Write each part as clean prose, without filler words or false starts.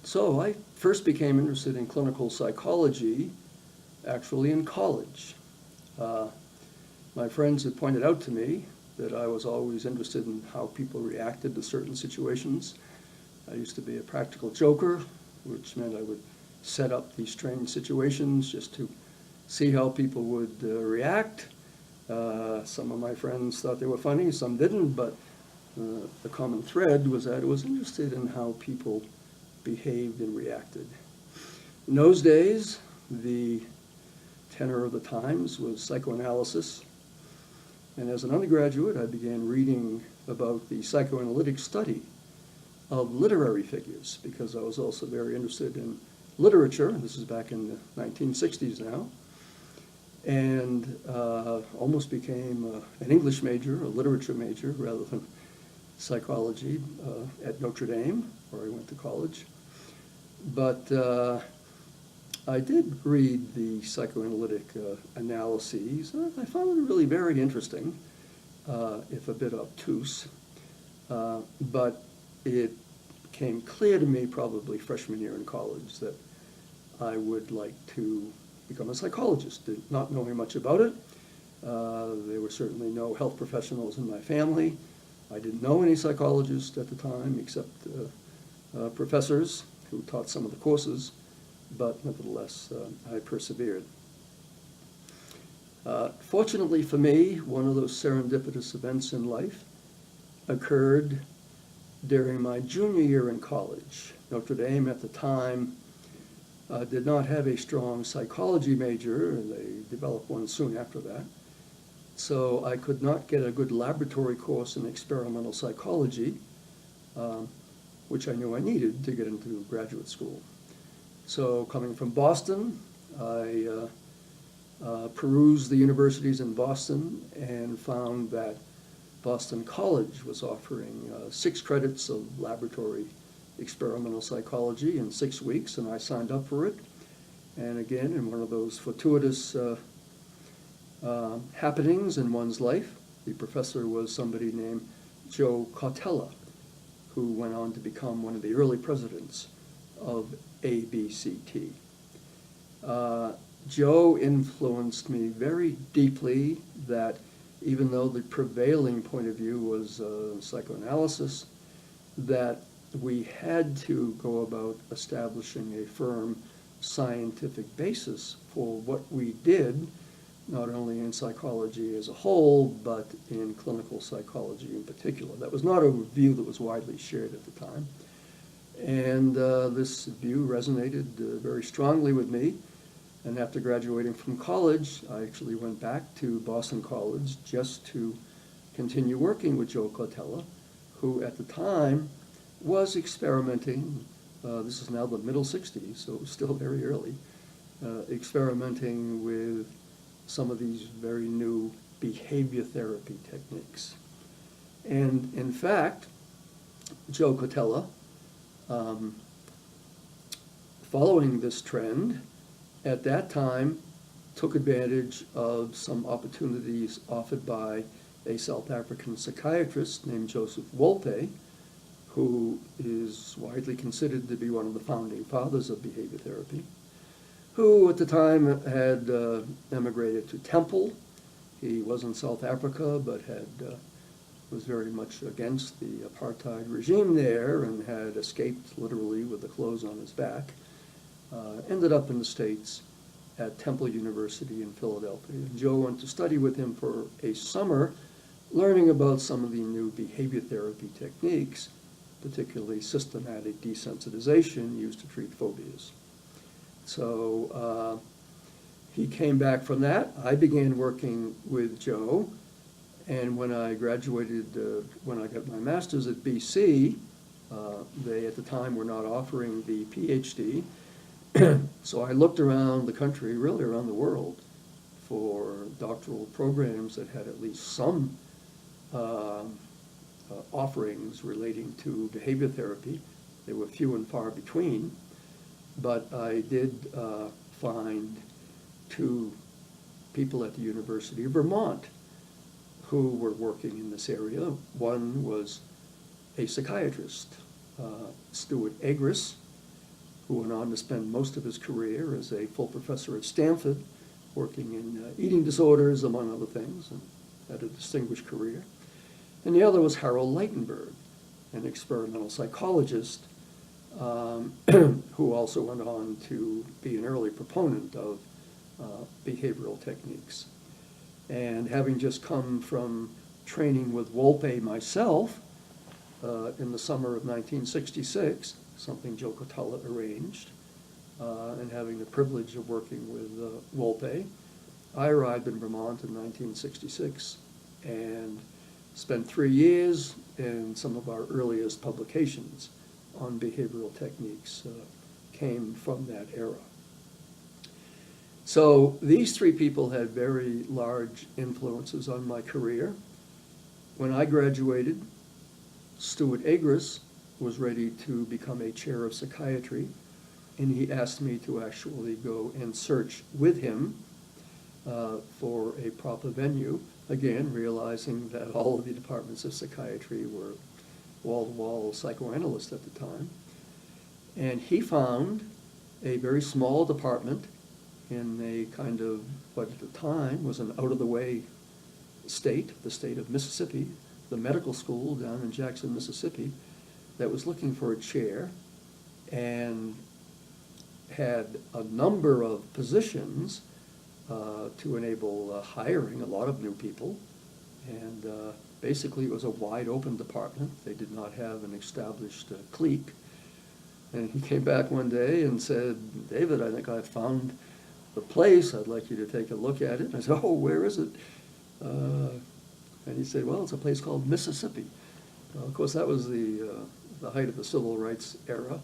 So I first became interested in clinical psychology actually in college. Uh, my friends had pointed out to me that I was always interested in how people reacted to certain situations. I used to be a practical joker, which meant I would set up these strange situations just to see how people would react. Some of my friends thought they were funny, some didn't, but the common thread was that I was interested in how people behaved and reacted. In those days, the tenor of the times was psychoanalysis, and as an undergraduate, I began reading about the psychoanalytic study of literary figures, because I was also very interested in literature. This is back in the 1960s now, and almost became an English major, a literature major, rather than psychology at Notre Dame, where I went to college. But I did read the psychoanalytic analyses. I found it really very interesting, if a bit obtuse. But it became clear to me probably freshman year in college that I would like to become a psychologist, not knowing much about it. There were certainly no health professionals in my family. I didn't know any psychologists at the time except professors who taught some of the courses, but nevertheless, I persevered. Fortunately for me, one of those serendipitous events in life occurred during my junior year in college. Notre Dame at the time did not have a strong psychology major, and they developed one soon after that. So I could not get a good laboratory course in experimental psychology, which I knew I needed to get into graduate school. So coming from Boston, I perused the universities in Boston and found that Boston College was offering 6 credits of laboratory experimental psychology in 6 weeks, and I signed up for it. And again, in one of those fortuitous happenings in one's life, the professor was somebody named Joe Cautela, who went on to become one of the early presidents of ABCT. Joe influenced me very deeply, that even though the prevailing point of view was psychoanalysis, that we had to go about establishing a firm scientific basis for what we did, not only in psychology as a whole, but in clinical psychology in particular. That was not a view that was widely shared at the time. And this view resonated very strongly with me. And after graduating from college, I actually went back to Boston College just to continue working with Joe Cautela, who at the time was experimenting, this is now the middle 60s, so it was still very early, experimenting with some of these very new behavior therapy techniques. And in fact, Joe Cautela, following this trend, at that time took advantage of some opportunities offered by a South African psychiatrist named Joseph Wolpe, who is widely considered to be one of the founding fathers of behavior therapy, who at the time had emigrated to Temple. He was in South Africa, but was very much against the apartheid regime there and had escaped literally with the clothes on his back. Ended up in the States at Temple University in Philadelphia. And Joe went to study with him for a summer, learning about some of the new behavior therapy techniques, particularly systematic desensitization used to treat phobias. So he came back from that. I began working with Joe, and when I graduated, when I got my master's at BC, they at the time were not offering the Ph.D., so I looked around the country, really around the world, for doctoral programs that had at least some offerings relating to behavior therapy. They were few and far between, but I did find 2 people at the University of Vermont who were working in this area. One was a psychiatrist, Stuart Agris, who went on to spend most of his career as a full professor at Stanford, working in eating disorders, among other things, and had a distinguished career. And the other was Harold Leitenberg, an experimental psychologist who also went on to be an early proponent of behavioral techniques. And having just come from training with Wolpe myself in the summer of 1966, something Joe Cotella arranged, and having the privilege of working with Wolpe, I arrived in Vermont in 1966 and spent 3 years in some of our earliest publications on behavioral techniques came from that era. So these three people had very large influences on my career. When I graduated, Stuart Agris was ready to become a chair of psychiatry, and he asked me to actually go and search with him for a proper venue, again, realizing that all of the departments of psychiatry were wall-to-wall psychoanalysts at the time. And he found a very small department in a kind of what at the time was an out-of-the-way state, the state of Mississippi, the medical school down in Jackson, Mississippi, that was looking for a chair and had a number of positions to enable hiring a lot of new people. And basically it was a wide open department. They did not have an established clique. And he came back one day and said, "David, I think I found the place. I'd like you to take a look at it." And I said, "Oh, where is it?" And he said, "Well, it's a place called Mississippi." Well, of course, that was the height of the civil rights era.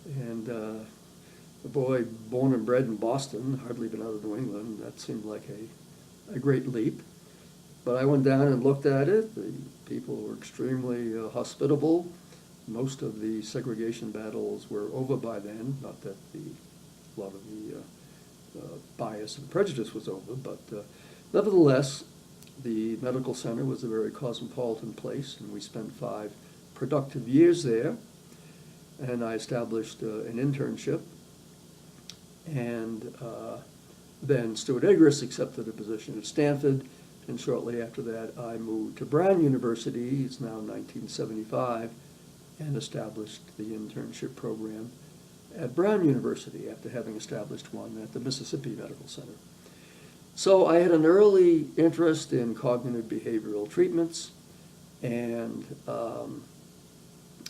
And a boy born and bred in Boston, hardly been out of New England, that seemed like a great leap. But I went down and looked at it. The people were extremely hospitable. Most of the segregation battles were over by then. Not that a lot of the bias and prejudice was over, but nevertheless, the medical center was a very cosmopolitan place, and we spent 5 productive years there. And I established an internship. And then Stuart Agris accepted a position at Stanford, and shortly after that I moved to Brown University, it's now 1975, and established the internship program at Brown University after having established one at the Mississippi Medical Center. So I had an early interest in cognitive behavioral treatments, and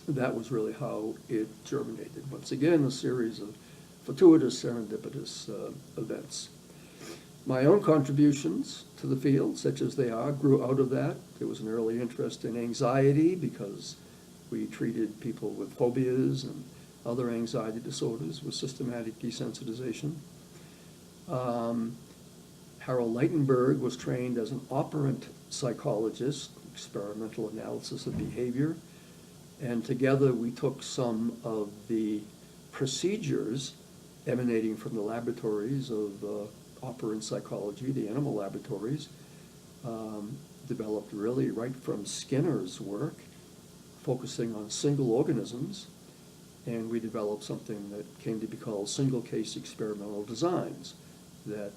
that was really how it germinated. Once again, a series of fortuitous, serendipitous events. My own contributions to the field, such as they are, grew out of that. There was an early interest in anxiety because we treated people with phobias and other anxiety disorders with systematic desensitization. Harold Leitenberg was trained as an operant psychologist, experimental analysis of behavior, and together we took some of the procedures emanating from the laboratories of operant psychology, the animal laboratories, developed really right from Skinner's work, focusing on single organisms, and we developed something that came to be called single-case experimental designs, that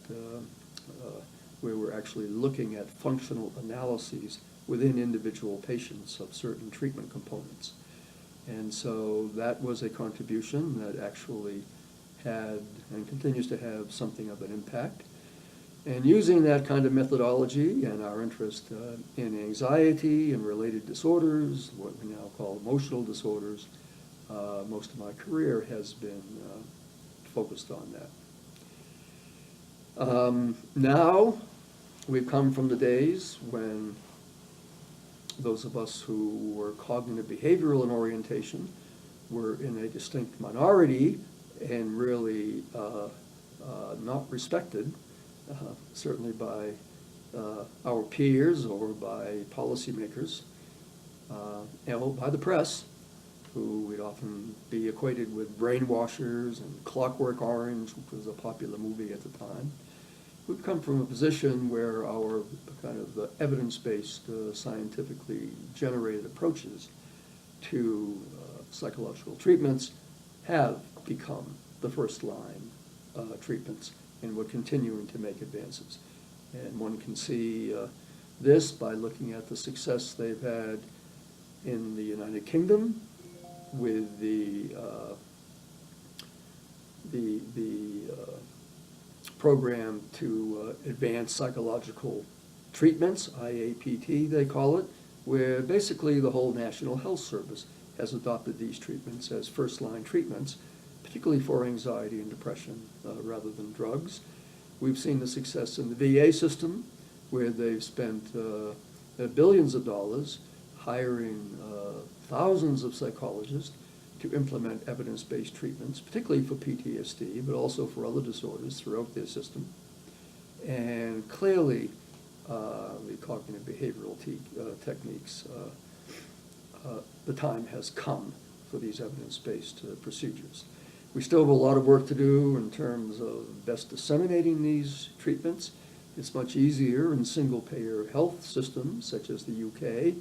we were actually looking at functional analyses within individual patients of certain treatment components. And so that was a contribution that actually had and continues to have something of an impact. And using that kind of methodology and our interest in anxiety and related disorders, what we now call emotional disorders, most of my career has been focused on that. Now, we've come from the days when those of us who were cognitive behavioral in orientation were in a distinct minority and really not respected, certainly by our peers or by policymakers, and by the press, who would often be equated with brainwashers and Clockwork Orange, which was a popular movie at the time. We've come from a position where our kind of evidence-based, scientifically generated approaches to psychological treatments have become the first-line treatments, and we're continuing to make advances. And one can see this by looking at the success they've had in the United Kingdom with the program to advance psychological treatments, IAPT they call it, where basically the whole National Health Service has adopted these treatments as first-line treatments, particularly for anxiety and depression rather than drugs. We've seen the success in the VA system, where they've spent billions of dollars hiring thousands of psychologists to implement evidence-based treatments, particularly for PTSD, but also for other disorders throughout their system. And clearly, the cognitive behavioral techniques, the time has come for these evidence-based procedures. We still have a lot of work to do in terms of best disseminating these treatments. It's much easier in single-payer health systems, such as the UK,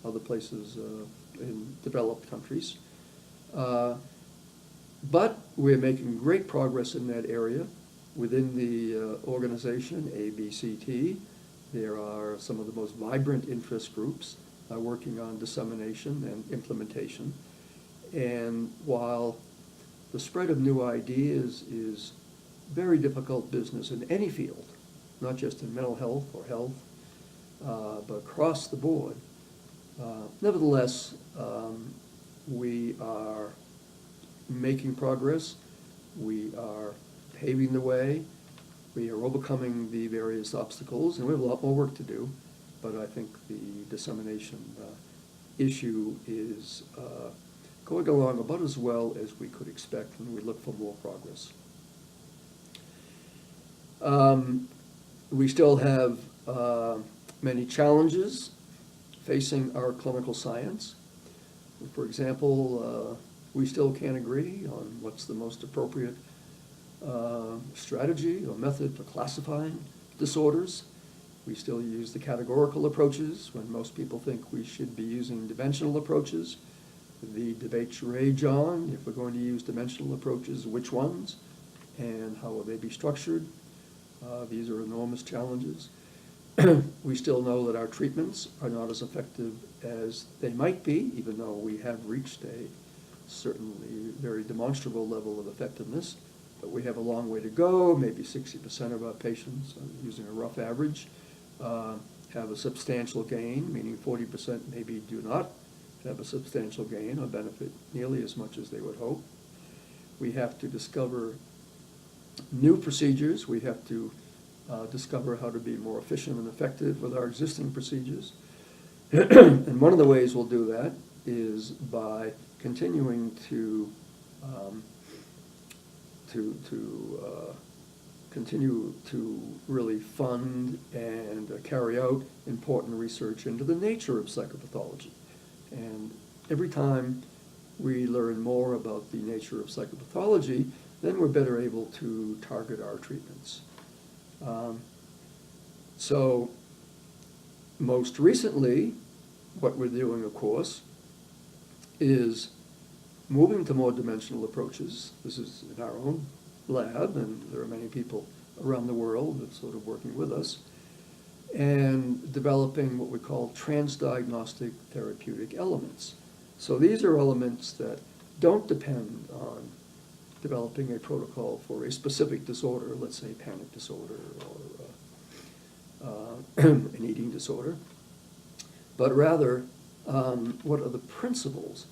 other places in developed countries. But we're making great progress in that area. Within the organization, ABCT, there are some of the most vibrant interest groups working on dissemination and implementation. And while the spread of new ideas is very difficult business in any field, not just in mental health or health, but across the board, nevertheless, we are making progress. We are paving the way. We are overcoming the various obstacles, and we have a lot more work to do, but I think the dissemination issue is going along about as well as we could expect, and we look for more progress. We still have many challenges facing our clinical science. For example, we still can't agree on what's the most appropriate strategy or method for classifying disorders. We still use the categorical approaches when most people think we should be using dimensional approaches. The debates rage on if we're going to use dimensional approaches, which ones, and how will they be structured. These are enormous challenges. We still know that our treatments are not as effective as they might be, even though we have reached a certainly very demonstrable level of effectiveness. But we have a long way to go. Maybe 60% of our patients, using a rough average, have a substantial gain, meaning 40% maybe do not have a substantial gain or benefit nearly as much as they would hope. We have to discover new procedures. We have to discover how to be more efficient and effective with our existing procedures. And one of the ways we'll do that is by continuing to continue to really fund and carry out important research into the nature of psychopathology. And every time we learn more about the nature of psychopathology, then we're better able to target our treatments. So most recently, what we're doing, of course, is moving to more dimensional approaches. This is in our own lab, and there are many people around the world that are sort of working with us, and developing what we call transdiagnostic therapeutic elements. So these are elements that don't depend on developing a protocol for a specific disorder, let's say panic disorder or an eating disorder, but rather what are the principles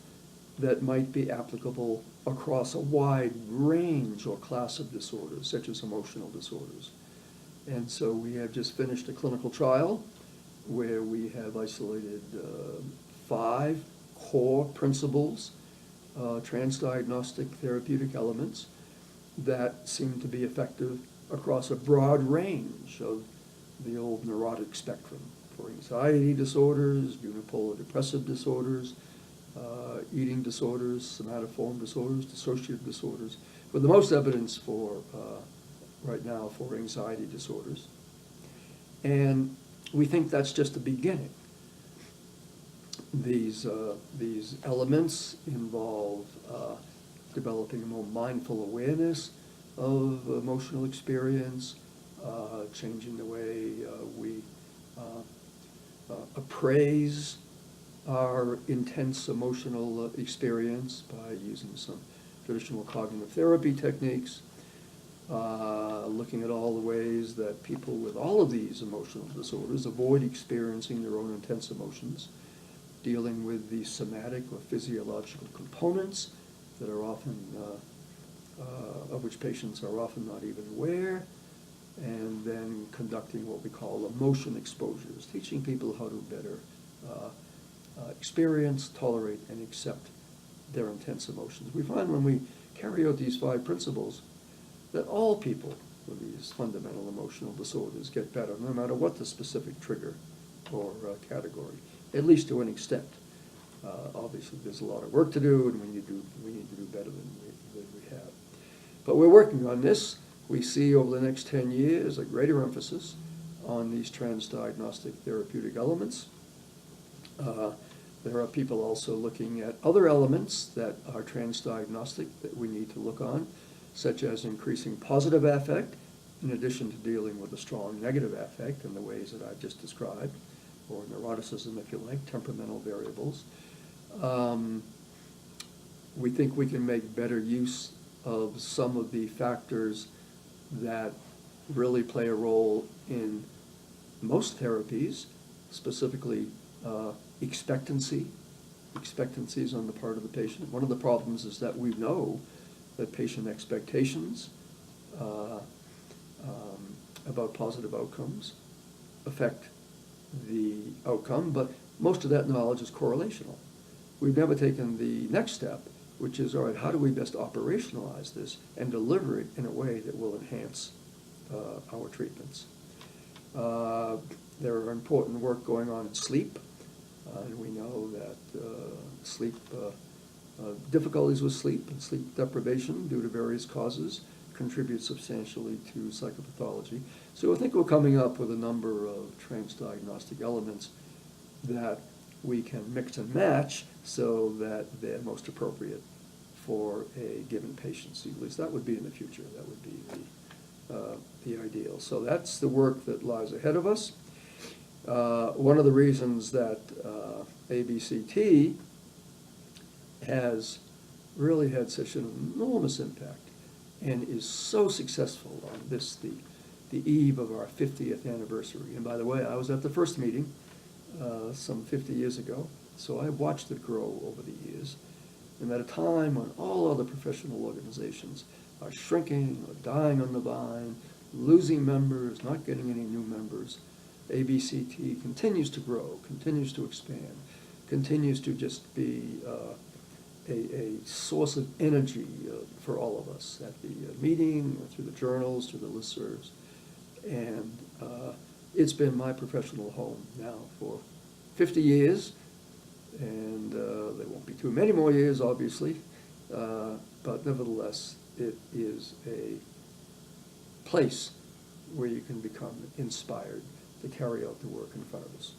that might be applicable across a wide range or class of disorders, such as emotional disorders. And so we have just finished a clinical trial where we have isolated 5 core principles, transdiagnostic therapeutic elements that seem to be effective across a broad range of the old neurotic spectrum for anxiety disorders, unipolar depressive disorders, eating disorders, somatoform disorders, dissociative disorders, with the most evidence for right now for anxiety disorders. And we think that's just the beginning. These elements involve developing a more mindful awareness of emotional experience, changing the way we appraise our intense emotional experience by using some traditional cognitive therapy techniques, looking at all the ways that people with all of these emotional disorders avoid experiencing their own intense emotions, dealing with the somatic or physiological components that are often, of which patients are often not even aware, and then conducting what we call emotion exposures, teaching people how to better experience, tolerate, and accept their intense emotions. We find when we carry out these 5 principles that all people with these fundamental emotional disorders get better, no matter what the specific trigger or category, at least to an extent. Obviously, there's a lot of work to do, and we need to do better than we have. But we're working on this. We see over the next 10 years a greater emphasis on these transdiagnostic therapeutic elements. There are people also looking at other elements that are transdiagnostic that we need to look on, such as increasing positive affect, in addition to dealing with a strong negative affect in the ways that I've just described, or neuroticism, if you like, temperamental variables. We think we can make better use of some of the factors that really play a role in most therapies, specifically expectancies on the part of the patient. One of the problems is that we know that patient expectations about positive outcomes affect the outcome, but most of that knowledge is correlational. We've never taken the next step, which is, all right, how do we best operationalize this and deliver it in a way that will enhance our treatments? There are important work going on in sleep, and we know that difficulties with sleep and sleep deprivation due to various causes contribute substantially to psychopathology. So I think we're coming up with a number of transdiagnostic elements that we can mix and match so that they're most appropriate for a given patient. So at least that would be in the future. That would be the ideal. So that's the work that lies ahead of us. One of the reasons that ABCT has really had such an enormous impact and is so successful on this, the eve of our 50th anniversary. And by the way, I was at the first meeting some 50 years ago, so I watched it grow over the years. And at a time when all other professional organizations are shrinking or dying on the vine, losing members, not getting any new members, ABCT continues to grow, continues to expand, continues to just be a source of energy for all of us at the meeting, through the journals, through the listservs. And it's been my professional home now for 50 years, and there won't be too many more years, obviously, but nevertheless, it is a place where you can become inspired to carry out the work in front of us.